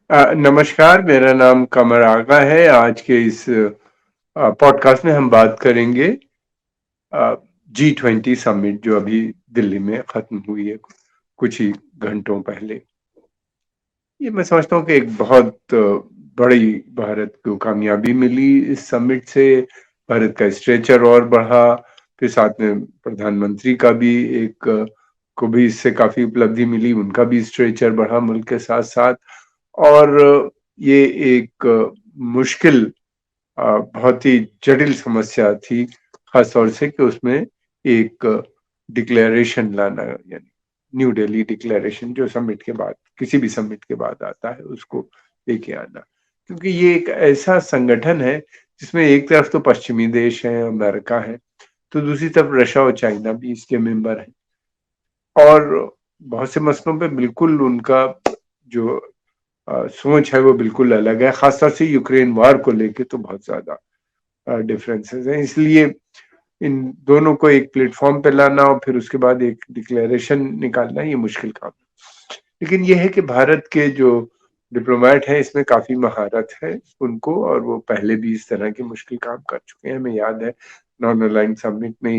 नमस्कार, मेरा नाम कमर आगा है। आज के इस पॉडकास्ट में हम बात करेंगे G20 समिट जो अभी दिल्ली में खत्म हुई है कुछ ही घंटों पहले। ये मैं समझता हूँ कि एक बहुत बड़ी भारत को कामयाबी मिली इस समिट से। भारत का स्ट्रेचर और बढ़ा, फिर साथ में प्रधानमंत्री का भी एक को भी इससे काफी उपलब्धि मिली, उनका भी स्ट्रेचर बढ़ा मुल्क के साथ साथ। और ये एक मुश्किल बहुत ही जटिल समस्या थी, खास तौर से कि उसमें एक डिक्लेरेशन लाना, यानी न्यू दिल्ली डिक्लेरेशन जो समिट के बाद, किसी भी समिट के बाद आता है, उसको लेके आना। क्योंकि ये एक ऐसा संगठन है जिसमें एक तरफ तो पश्चिमी देश है, अमेरिका है, तो दूसरी तरफ रशिया और चाइना भी इसके मेंबर हैं। और बहुत से मसलों पे बिल्कुल उनका जो सोच है वो बिल्कुल अलग है। खासतौर से यूक्रेन वार को लेके तो बहुत ज्यादा डिफरेंसेस हैं। इसलिए इन दोनों को एक प्लेटफॉर्म पे लाना और फिर उसके बाद एक डिक्लेरेशन निकालना, ये मुश्किल काम है। लेकिन ये है कि भारत के जो डिप्लोमेट हैं इसमें काफी महारत है उनको, और वो पहले भी इस तरह के मुश्किल काम कर चुके हैं। हमें याद है नॉन अलाइंड समिट में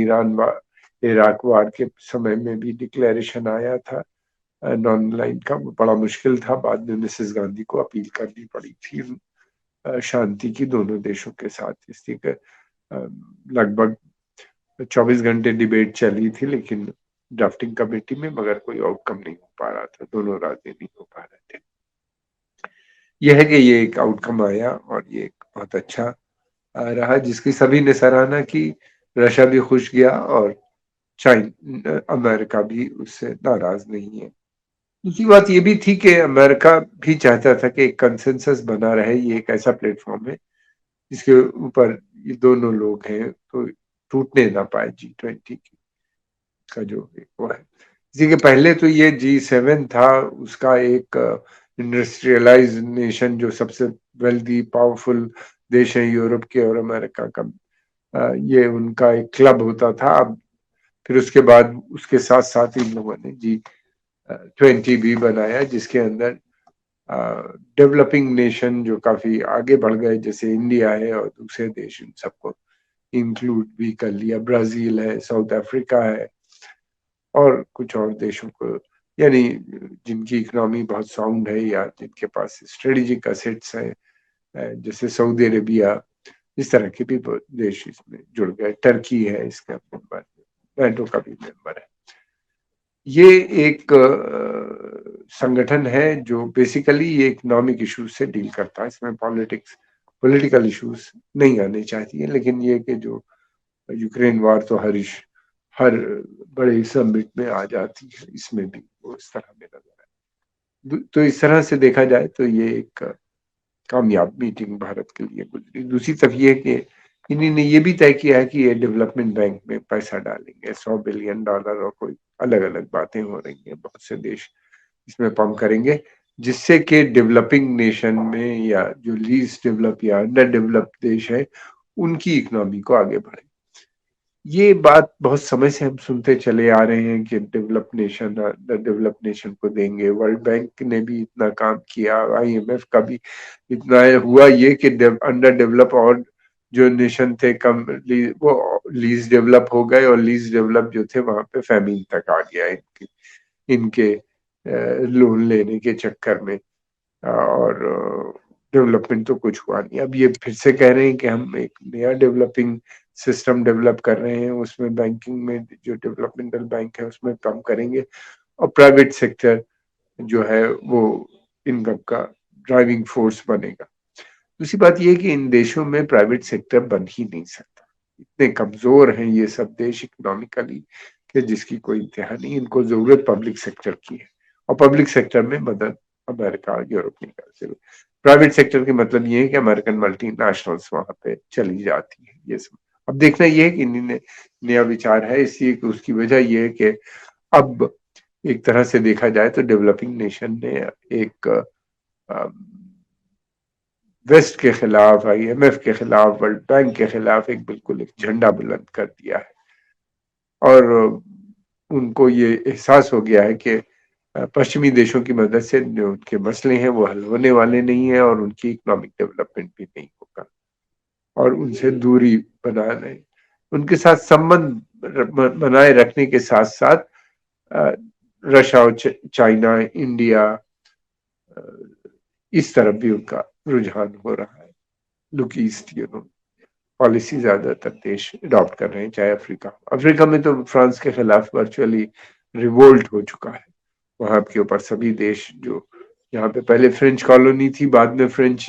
इराक वार के समय में भी डिक्लेरेशन आया था नॉन अलाइंड का, वो बड़ा मुश्किल था। बाद में मिसेस गांधी को अपील करनी पड़ी थी शांति की दोनों देशों के साथ। इसलिए लगभग 24 घंटे डिबेट चली थी, लेकिन ड्राफ्टिंग कमेटी में, मगर कोई आउटकम नहीं हो पा रहा था, दोनों राजी नहीं हो पा रहे थे। यह है कि ये एक आउटकम आया और ये एक बहुत अच्छा रहा, जिसकी सभी ने सराहना की। रशिया भी खुश गया और अमेरिका भी उससे नाराज नहीं है। दूसरी बात ये भी थी कि अमेरिका भी चाहता था कि एक कंसेंसस बना रहे। ये एक ऐसा प्लेटफॉर्म है जिसके ऊपर ये दोनों लोग हैं, तो टूटने ना पाए G20 का जो एक वो है। इसी के पहले तो ये G7 था, उसका एक इंडस्ट्रियलाइज नेशन जो सबसे वेल्दी पावरफुल देश है यूरोप के और अमेरिका का, ये उनका एक क्लब होता था। अब फिर उसके बाद उसके साथ साथ इन लोगों ने G20 भी बनाया, जिसके अंदर डेवलपिंग नेशन जो काफी आगे बढ़ गए, जैसे इंडिया है और दूसरे देश, इन सबको इंक्लूड भी कर लिया। ब्राजील है, साउथ अफ्रीका है और कुछ और देशों को, यानी जिनकी इकोनॉमी बहुत साउंड है या जिनके पास स्ट्रेटेजिक असेट्स हैं, जैसे सऊदी अरेबिया, इस तरह के भी देश इसमें जुड़ गए। टर्की है इसका मेंबर, नाटो का भी मेंबर है। ये एक संगठन है जो बेसिकली ये इकोनॉमिक इश्यूज से डील करता है। इसमें पॉलिटिकल इश्यूज नहीं आने चाहिए, लेकिन ये कि जो यूक्रेन वार तो हर बड़े समिट में आ जाती है, इसमें भी वो इस तरह में नजर आए। तो इस तरह से देखा जाए तो ये एक कामयाब मीटिंग भारत के लिए गुजरी। दूसरी तरफ ये कि इन्हीं ने ये भी तय किया है कि ये डेवलपमेंट बैंक में पैसा डालेंगे, $100 बिलियन, और कोई अलग अलग बातें हो रही हैं, बहुत से देश इसमें पंप करेंगे, जिससे कि डेवलपिंग नेशन में या जो लीस्ट डेवलप या अंडर डेवलप्ड देश है, उनकी इकोनॉमी को आगे बढ़े। ये बात बहुत समय से हम सुनते चले आ रहे हैं कि डेवलप नेशन को देंगे। वर्ल्ड बैंक ने भी इतना काम किया, IMF का भी इतना हुआ। ये कि अंडर डेवलप और जो नेशन थे वो लीज डेवलप हो गए, और लीज डेवलप जो थे वहां पे फैमिन तक आ गया इनके लोन लेने के चक्कर में। और डेवलपमेंट तो कुछ हुआ नहीं। अब ये फिर से कह रहे हैं कि हम एक नया डेवलपिंग सिस्टम डेवलप कर रहे हैं, उसमें बैंकिंग में जो डेवलपमेंटल बैंक है उसमें कम करेंगे, और प्राइवेट सेक्टर जो है वो इनकम का ड्राइविंग फोर्स बनेगा। दूसरी बात ये है कि इन देशों में प्राइवेट सेक्टर बन ही नहीं सकता। इतने कमजोर हैं ये सब देश इकोनॉमिकली कि जिसकी कोई इंतहा नहीं। इनको जरूरत पब्लिक सेक्टर की है, और पब्लिक सेक्टर में मदद अमेरिका और यूरोप नहीं कर सकते। प्राइवेट सेक्टर के मतलब ये है कि अमेरिकन मल्टीनेशनल्स वहां पे चली जाती है। ये सब अब देखना ये है कि इन्हीं ने नया विचार है, इसलिए कि उसकी वजह ये है कि अब एक तरह से देखा जाए तो डेवलपिंग नेशन ने एक वेस्ट के खिलाफ, IMF के खिलाफ, वर्ल्ड बैंक के खिलाफ एक बिल्कुल एक झंडा बुलंद कर दिया है। और उनको ये एहसास हो गया है कि पश्चिमी देशों की मदद से जो उनके मसले हैं वो हल होने वाले नहीं है और उनकी इकोनॉमिक डेवलपमेंट भी नहीं होगा और उनसे दूरी बनाए उनके साथ संबंध बनाए रखने के साथ साथ रशिया और चाइना, इंडिया, इस तरफ भी उनका रुझान हो रहा है। लुक ईस्ट पॉलिसी ज्यादातर देश अडॉप्ट कर रहे हैं, चाहे अफ्रीका में तो फ्रांस के खिलाफ वर्चुअली रिवोल्ट हो चुका है। वहां के ऊपर सभी देश जो यहाँ पे पहले फ्रेंच कॉलोनी थी, बाद में फ्रेंच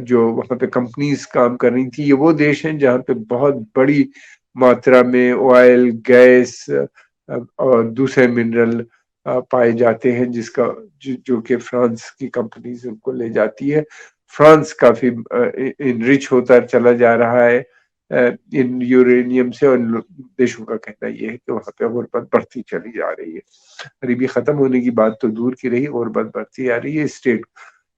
जो वहां पे कंपनीज काम कर रही थी, ये वो देश हैं जहाँ पे बहुत बड़ी मात्रा में ऑयल, गैस और दूसरे मिनरल पाए जाते हैं, जिसका जो कि फ्रांस की कंपनीज उनको ले जाती है। फ्रांस काफी इनरिच होता चला जा रहा है इन यूरेनियम से, और देशों का कहना यह है कि वहां पे गुर्बत बढ़ती चली जा रही है। गरीबी खत्म होने की बात तो दूर की रही, गुर्बत बढ़ती आ रही है। स्टेट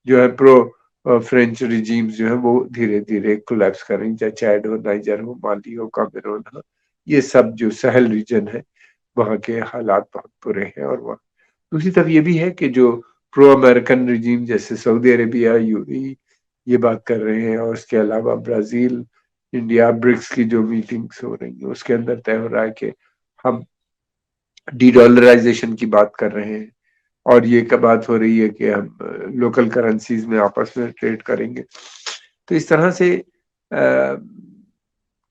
जो है प्रो फ्रेंच रिजीम्स जो है वो धीरे धीरे कोलैप्स कर रही, चाहे चैड हो, नाइजर हो, माली हो, कामेरून हो, ये सब जो सहल रीजन है वहाँ के हालात बहुत बुरे हैं। और वहाँ दूसरी तरफ ये भी है कि जो प्रो अमेरिकन रिजीम जैसे सऊदी अरेबिया, यूएई ये बात कर रहे हैं, और उसके अलावा ब्राजील, इंडिया, ब्रिक्स की जो मीटिंग्स हो रही है उसके अंदर तय हो रहा है कि हम डी डॉलराइजेशन की बात कर रहे हैं, और ये कब बात हो रही है कि हम लोकल करेंसीज में आपस में ट्रेड करेंगे। तो इस तरह से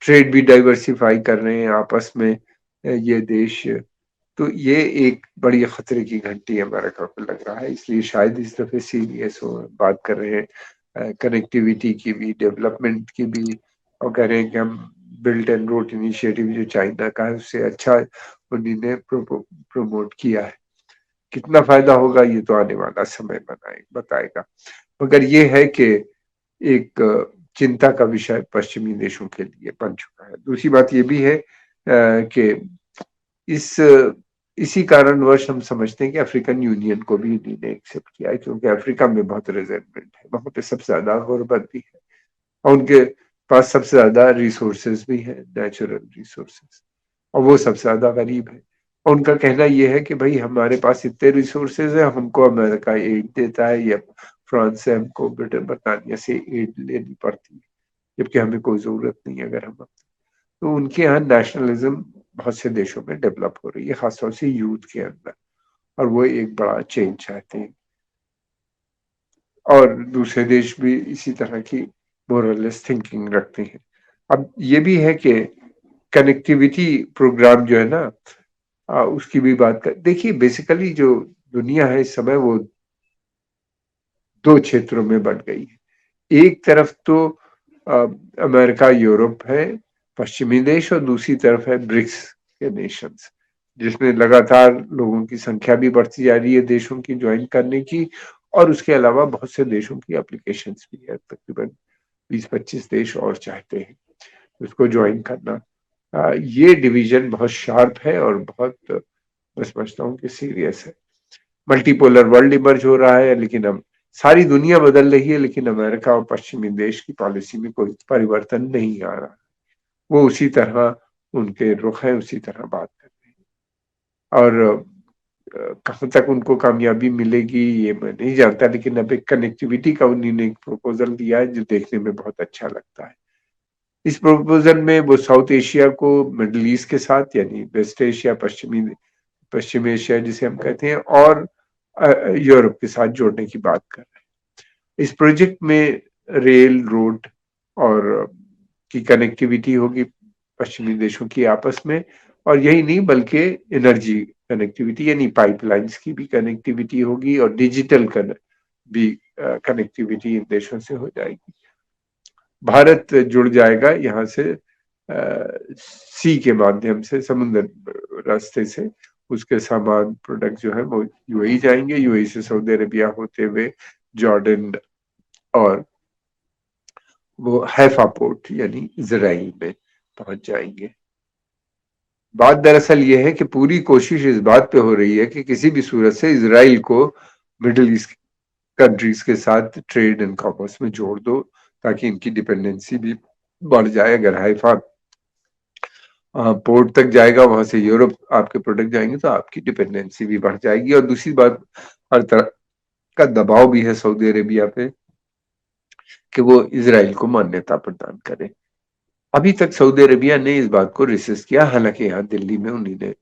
ट्रेड भी डाइवर्सिफाई कर रहे हैं आपस में ये देश। तो ये एक बड़ी खतरे की घंटी अमेरिका को लग रहा है, इसलिए शायद इस दफे सीरियस हो बात कर रहे हैं कनेक्टिविटी की भी, डेवलपमेंट की भी, और कह रहे हैं कि हम बिल्ट एंड रोड इनिशिएटिव जो चाइना का है उससे अच्छा उन्हीं ने प्रमोट किया है। कितना फायदा होगा ये तो आने वाला समय बताएगा, मगर ये है कि एक चिंता का विषय पश्चिमी देशों के लिए बन चुका है। दूसरी बात ये भी है कि इस इसी कारणवश हम समझते हैं कि अफ्रीकन यूनियन को भी इन्हीं ने एक्सेप्ट किया है, क्योंकि अफ्रीका में बहुत रिजेंटमेंट है, वहां पे सबसे ज्यादा गुर्बत भी है और उनके पास सबसे ज्यादा रिसोर्सेज भी है, नेचुरल रिसोर्सेज, और वो सबसे ज्यादा गरीब है। और उनका कहना यह है कि भाई हमारे पास इतने रिसोर्सेज है, हमको अमेरिका एड देता है या फ्रांस से हमको ब्रिटेन बरतानिया से एड लेनी पड़ती है, जबकि हमें कोई जरूरत नहीं है। अगर हम तो उनके यहाँ नेशनलिज्म बहुत से देशों में डेवलप हो रही है, खासतौर से यूथ के अंदर, और वो एक बड़ा चेंज चाहते हैं। और दूसरे देश भी इसी तरह की मोरलेस थिंकिंग रखते हैं। अब ये भी है कि कनेक्टिविटी प्रोग्राम जो है ना, उसकी भी बात कर देखिए। बेसिकली जो दुनिया है इस समय वो दो क्षेत्रों में बंट गई है। एक तरफ तो अमेरिका, यूरोप है, पश्चिमी देश, और दूसरी तरफ है ब्रिक्स के नेशंस, जिसमें लगातार लोगों की संख्या भी बढ़ती जा रही है देशों की ज्वाइन करने की, और उसके अलावा बहुत से देशों की एप्लीकेशंस भी है। तकरीबन 20-25 देश और चाहते हैं उसको ज्वाइन करना। ये डिवीजन बहुत शार्प है और बहुत, मैं समझता हूँ कि सीरियस है। मल्टीपोलर वर्ल्ड इमर्ज हो रहा है, लेकिन अब सारी दुनिया बदल रही है, लेकिन अमेरिका और पश्चिमी देश की पॉलिसी में कोई परिवर्तन नहीं आ रहा। वो उसी तरह उनके रुख है, उसी तरह बात कर रहे हैं। और कहाँ तक उनको कामयाबी मिलेगी ये मैं नहीं जानता, लेकिन अब एक कनेक्टिविटी का उन्हीं ने एक प्रपोजल दिया है जो देखने में बहुत अच्छा लगता है। इस प्रपोजल में वो साउथ एशिया को मिडिल ईस्ट के साथ, यानी वेस्ट एशिया, पश्चिम एशिया जिसे हम कहते हैं, और यूरोप के साथ जोड़ने की बात कर रहे हैं। इस प्रोजेक्ट में रेल, रोड और की कनेक्टिविटी होगी पश्चिमी देशों की आपस में, और यही नहीं बल्कि एनर्जी कनेक्टिविटी यानी पाइपलाइंस की भी कनेक्टिविटी होगी, और डिजिटल भी कनेक्टिविटी इन देशों से हो जाएगी। भारत जुड़ जाएगा यहाँ से सी के माध्यम से, समुद्र रास्ते से। उसके सामान, प्रोडक्ट जो है वो यूएई जाएंगे, यूएई से सऊदी अरेबिया होते हुए जॉर्डन, और वो हैफा पोर्ट यानी इजराइल में पहुंच जाएंगे। बात दरअसल ये है कि पूरी कोशिश इस बात पे हो रही है कि किसी भी सूरत से इजराइल को मिडिल ईस्ट कंट्रीज के साथ ट्रेड एंड कॉमर्स में जोड़ दो, ताकि इनकी डिपेंडेंसी भी बढ़ जाए। अगर हैफा पोर्ट तक जाएगा, वहां से यूरोप आपके प्रोडक्ट जाएंगे, तो आपकी डिपेंडेंसी भी बढ़ जाएगी। और दूसरी बात, हर तरह का दबाव भी है सऊदी अरेबिया पे कि वो इसराइल को मान्यता प्रदान करे। अभी तक सऊदी अरेबिया ने इस बात को रिसिस्ट किया, हालांकि यहाँ दिल्ली में उन्हीं ने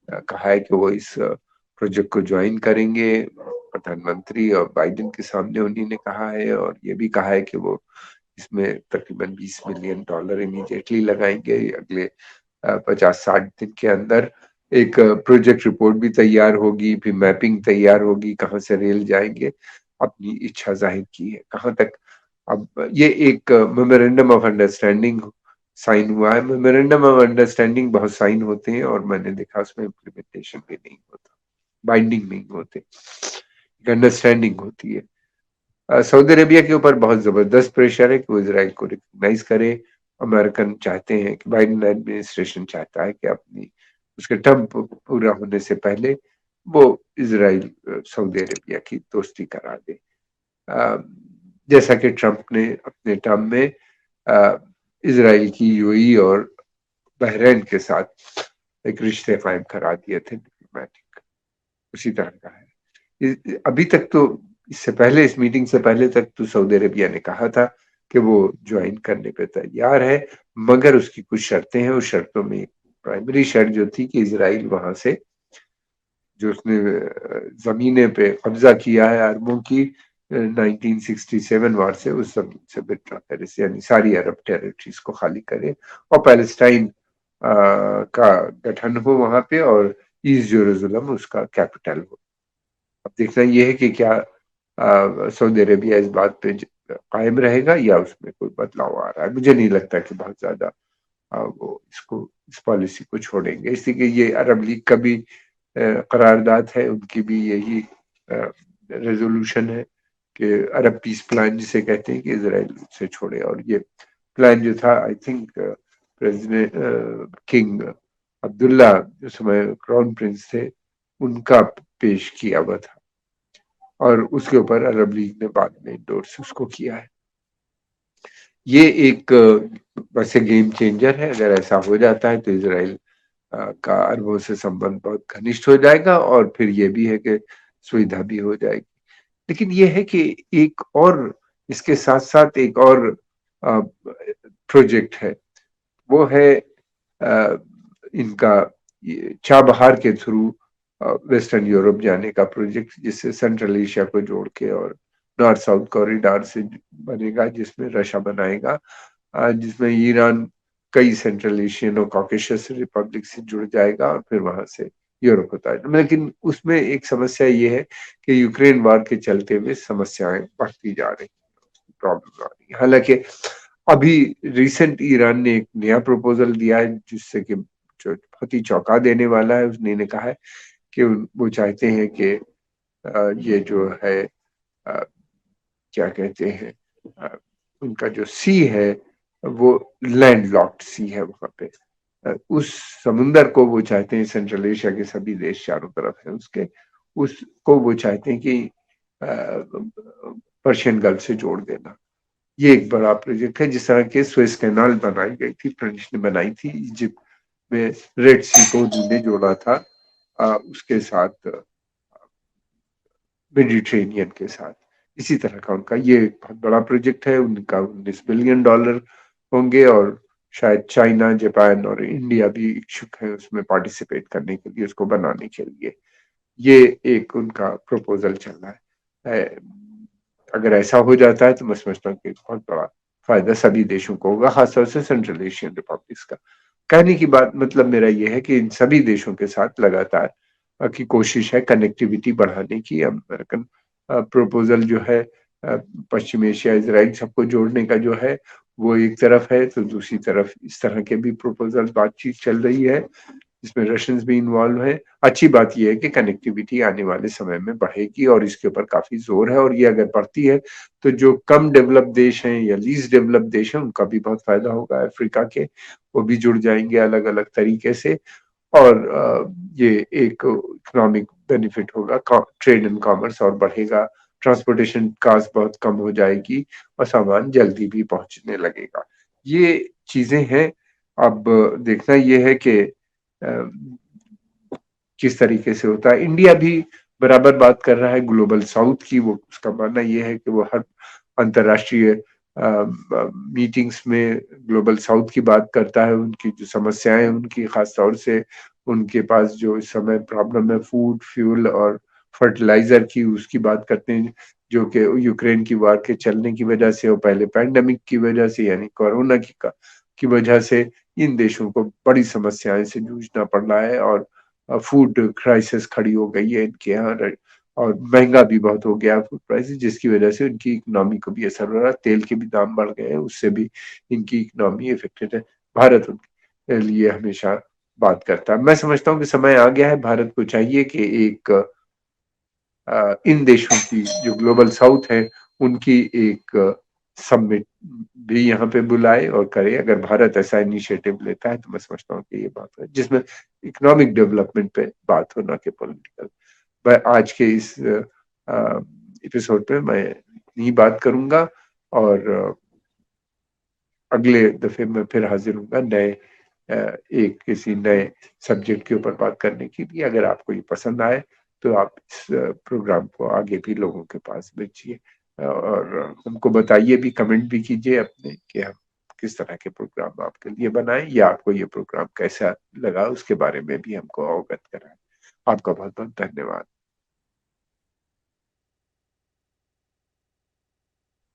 कहा है कि वो इस प्रोजेक्ट को ज्वाइन करेंगे। प्रधानमंत्री और बाइडेन के सामने उन्हीं ने कहा है, और ये भी कहा है कि वो इसमें तकरीबन $20 मिलियन इमीडिएटली लगाएंगे। अगले 50-60 दिन के अंदर एक प्रोजेक्ट रिपोर्ट भी तैयार होगी, फिर मैपिंग तैयार होगी, कहाँ से रेल जाएंगे। अपनी इच्छा जाहिर की है। कहाँ तक, अब ये एक मेमोरेंडम ऑफ अंडरस्टैंडिंग साइन हुआ है। मेमोरेंडम ऑफ अंडरस्टैंडिंग बहुत साइन होते हैं और मैंने देखा उसमें इम्प्लीमेंटेशन भी नहीं होता, बाइंडिंग नहीं होते, अंडरस्टैंडिंग होती है। सऊदी अरेबिया के ऊपर बहुत जबरदस्त प्रेशर है कि वो इसराइल को रिकॉग्नाइज करे। अमेरिकन चाहते हैं कि, बाइडेन एडमिनिस्ट्रेशन चाहता है कि अपनी उसके टर्म पूरा होने से पहले वो इसराइल सऊदी अरेबिया की दोस्ती करा दे। जैसा कि ट्रंप ने अपने टर्म में इसराइल की यूएई और बहरीन के साथ एक रिश्ते कायम करा दिए थे डिप्लोमेटिक, उसी तरह का है। अभी तक तो, इससे पहले, इस मीटिंग से पहले तक तो सऊदी अरेबिया ने कहा था कि वो ज्वाइन करने पे तैयार है, मगर उसकी कुछ शर्तें हैं। उस शर्तों में प्राइमरी शर्त जो थी कि इसराइल वहां से जो उसने जमीनें पे कब्जा किया है अरबों की 1967 वार से, उस जमीन से विड्रॉ करे, यानी सारी अरब टेरिटरीज को खाली करे और पैलेस्टाइन का गठन हो वहां पे, और ईस्ट जेरूसलम उसका कैपिटल हो। अब देखना यह है कि क्या सऊदी अरेबिया इस बात पे कायम रहेगा या उसमें कोई बदलाव आ रहा है। मुझे नहीं लगता कि बहुत ज्यादा वो इस पॉलिसी को छोड़ेंगे, इसलिए ये अरब लीग का भी करारदाद है, उनकी भी यही रेजोल्यूशन है कि अरब पीस प्लान जिसे कहते हैं कि इसराइल से छोड़े। और ये प्लान जो था, I think president king Abdullah जो समय क्राउन प्रिंस थे, उनका पेश किया हुआ था, और उसके ऊपर अरब लीग ने बाद में इंडोर्स उसको किया है। ये एक वैसे गेम चेंजर है। अगर ऐसा हो जाता है तो इसराइल का अरबों से संबंध बहुत घनिष्ठ हो जाएगा, और फिर ये भी है कि सुविधा भी हो जाएगी। लेकिन ये है कि एक और, इसके साथ साथ एक और प्रोजेक्ट है, वो है इनका चाबहार के थ्रू वेस्टर्न यूरोप जाने का प्रोजेक्ट, जिससे सेंट्रल एशिया को जोड़ के और नॉर्थ साउथ कॉरिडोर से बनेगा, जिसमें रशिया बनाएगा, जिसमें ईरान कई सेंट्रल एशियन और कॉकेशस रिपब्लिक से जुड़ जाएगा और फिर वहां से यूरोप होता है। लेकिन उसमें एक समस्या ये है कि यूक्रेन वॉर के चलते हुए समस्याएं बढ़ती जा रही, प्रॉब्लम आ रही है। हालांकि अभी रिसेंट ईरान ने एक नया प्रपोजल दिया है जिससे कि जो बहुत ही चौंका देने वाला है। उसने कहा है कि वो चाहते हैं कि ये जो है क्या कहते हैं, उनका जो सी है वो लैंड लॉक्ड सी है वहां पे। उस समुंदर को वो चाहते हैं, सेंट्रल एशिया के सभी देश चारों तरफ है उसके, उसको वो चाहते हैं कि पर्शियन गल्फ से जोड़ देना। ये एक बड़ा प्रोजेक्ट है, जिस तरह के स्वेज कैनाल बनाई गई थी, फ्रेंच ने बनाई थी इजिप्ट में, रेड सी को उन्होंने जोड़ा था उसके साथ, मेडिटेरेनियन के साथ। इसी तरह का उनका ये एक बहुत बड़ा प्रोजेक्ट है। उनका $19 बिलियन होंगे, और शायद चाइना, जापान और इंडिया भी इच्छुक है उसमें पार्टिसिपेट करने के लिए, उसको बनाने के लिए। ये एक उनका प्रपोजल चल रहा है। अगर ऐसा हो जाता है तो मैं समझता हूँ कि बहुत बड़ा फायदा सभी देशों को होगा, खासतौर से सेंट्रल एशियन रिपब्लिक्स का। कहने की बात, मतलब मेरा यह है कि इन सभी देशों के साथ लगातार की कोशिश है कनेक्टिविटी बढ़ाने की। अमेरिकन प्रपोजल जो है पश्चिम एशिया, इसराइल सबको जोड़ने का जो है, वो एक तरफ है, तो दूसरी तरफ इस तरह के भी प्रपोजल, बातचीत चल रही है जिसमें रशियंस भी इन्वॉल्व है। अच्छी बात यह है कि कनेक्टिविटी आने वाले समय में बढ़ेगी और इसके ऊपर काफी जोर है, और ये अगर बढ़ती है तो जो कम डेवलप देश हैं या लीस्ट डेवलप देश हैं उनका भी बहुत फायदा होगा। अफ्रीका के वो भी जुड़ जाएंगे अलग अलग तरीके से, और ये एक इकोनॉमिक बेनिफिट होगा, ट्रेड एंड कॉमर्स और बढ़ेगा, ट्रांसपोर्टेशन कास्ट बहुत कम हो जाएगी और सामान जल्दी भी पहुंचने लगेगा। ये चीजें हैं अब देखना ये है कि किस तरीके से होता है। इंडिया भी बराबर बात कर रहा है ग्लोबल साउथ की। वो उसका मानना ये है कि वो हर अंतर्राष्ट्रीय मीटिंग्स में ग्लोबल साउथ की बात करता है, उनकी जो समस्याएं, उनकी खास तौर से उनके पास जो इस समय प्रॉब्लम है फूड, फ्यूल और फर्टिलाइजर की, उसकी बात करते हैं, जो कि यूक्रेन की वार के चलने की वजह से और पहले पैंडेमिक की वजह से यानी कोरोना की वजह से इन देशों को बड़ी समस्याएं से जूझना पड़ रहा है और फूड क्राइसिस खड़ी हो गई है इनके यहाँ, और महंगा भी बहुत हो गया फूड प्राइसेस, जिसकी वजह से उनकी इकोनॉमी को भी असर हो रहा है। तेल के भी दाम बढ़ गए हैं, उससे भी इनकी इकोनॉमी इफेक्टेड है। भारत उनके लिए हमेशा बात करता है। मैं समझता हूँ कि समय आ गया है, भारत को चाहिए कि एक इन देशों की जो ग्लोबल साउथ है उनकी एक समिट भी यहाँ पे बुलाए और करे। अगर भारत ऐसा इनिशिएटिव लेता है तो मैं समझता हूँ कि ये बात है जिसमें इकोनॉमिक डेवलपमेंट पे बात हो, ना कि पॉलिटिकल। मैं आज के इस एपिसोड पे मैं यही बात करूंगा और अगले दफे मैं फिर हाजिर हूँगा नए एक किसी नए सब्जेक्ट के ऊपर बात करने के लिए। अगर आपको ये पसंद आए तो आप इस प्रोग्राम को आगे भी लोगों के पास भेजिए और हमको बताइए भी, कमेंट भी कीजिए अपने कि हम किस तरह के प्रोग्राम आपके लिए बनाएं या आपको ये प्रोग्राम कैसा लगा उसके बारे में भी हमको अवगत कराएं। आपका बहुत बहुत धन्यवाद।